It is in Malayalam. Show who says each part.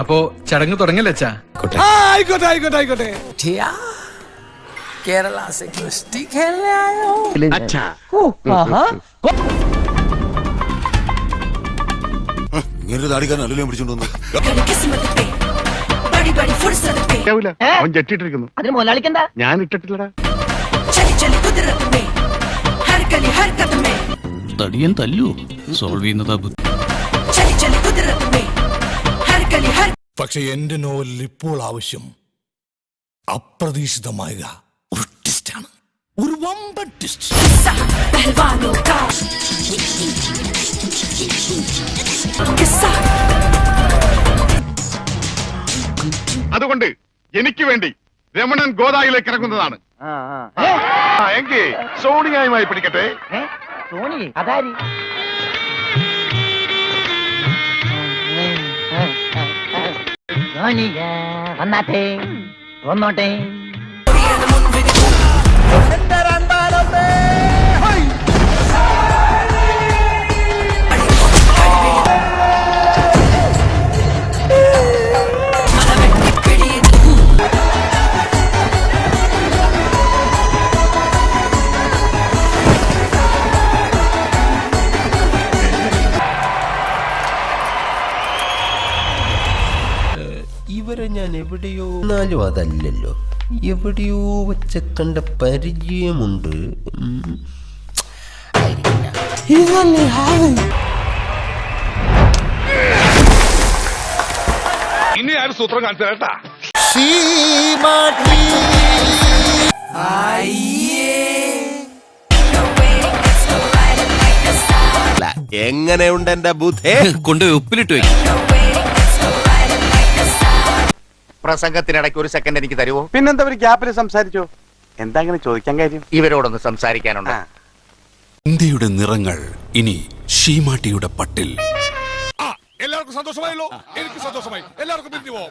Speaker 1: അപ്പോ ചടങ്ങ് തുടങ്ങല്ലേ അച്ഛാ?
Speaker 2: ആയിക്കോട്ടെ ആയിക്കോട്ടെ ആയിക്കോട്ടെ.
Speaker 3: केरला से कुश्ती खेलने आए हो?
Speaker 4: अच्छा
Speaker 5: ഇങ്ങനെ താടിക്കാരനല്ലോ പിടിച്ചോണ്ട്
Speaker 4: അവൻ ജെട്ടിട്ടിരിക്കുന്നു.
Speaker 6: അതിന് മുതലാളിക്കെന്താ?
Speaker 4: ഞാൻ ഇട്ടിട്ടില്ലടാ.
Speaker 7: തടിയൻ തല്ലു സോൾവ് ചെയ്യുന്നതാ ബുദ്ധി.
Speaker 2: പക്ഷെ എന്റെ നോവലിൽ ഇപ്പോൾ ആവശ്യം അപ്രതീക്ഷിതമായ ഒരു ട്വിസ്റ്റാണ്, ഒരു വമ്പൻ ട്വിസ്റ്റ്.
Speaker 4: അതുകൊണ്ട് എനിക്ക് വേണ്ടി രമണൻ ഗോദായിലേക്ക് ഇറങ്ങുന്നതാണ്. എങ്കിൽ സോണിയായുമായി പിടിക്കട്ടെ.
Speaker 6: സോണി അതാരി? വന്നാട്ടെ വന്നോട്ടെ.
Speaker 8: ഇവരെ ഞാൻ എവിടെയോ, എന്നാലും അതല്ലല്ലോ, എവിടെയോ വെച്ച കണ്ട പരിചയമുണ്ട്.
Speaker 4: ഇനി ആരും സൂത്രം കാണിച്ചു കേട്ടാ.
Speaker 8: എങ്ങനെയുണ്ട് എന്റെ ബുദ്ധേ?
Speaker 7: കൊണ്ടുപോയി ഉപ്പിലിട്ട് വെക്കും.
Speaker 9: പ്രസംഗത്തിനിടയ്ക്ക് ഒരു സെക്കൻഡ് എനിക്ക് തരുമോ?
Speaker 4: പിന്നെന്താ ഒരു ഗ്യാപ്പിൽ സംസാരിച്ചോ? എന്താ അങ്ങനെ ചോദിക്കാൻ കാര്യം?
Speaker 9: ഇവരോടൊന്ന് സംസാരിക്കാനുണ്ട്.
Speaker 5: ഇന്ത്യയുടെ നിറങ്ങൾ ഇനി ഷീമാട്ടിയുടെ പട്ടിൽ.
Speaker 2: എല്ലാവർക്കും സന്തോഷമായല്ലോ? എനിക്ക് സന്തോഷമായി. എല്ലാവർക്കും പിരിഞ്ഞു പോവാം.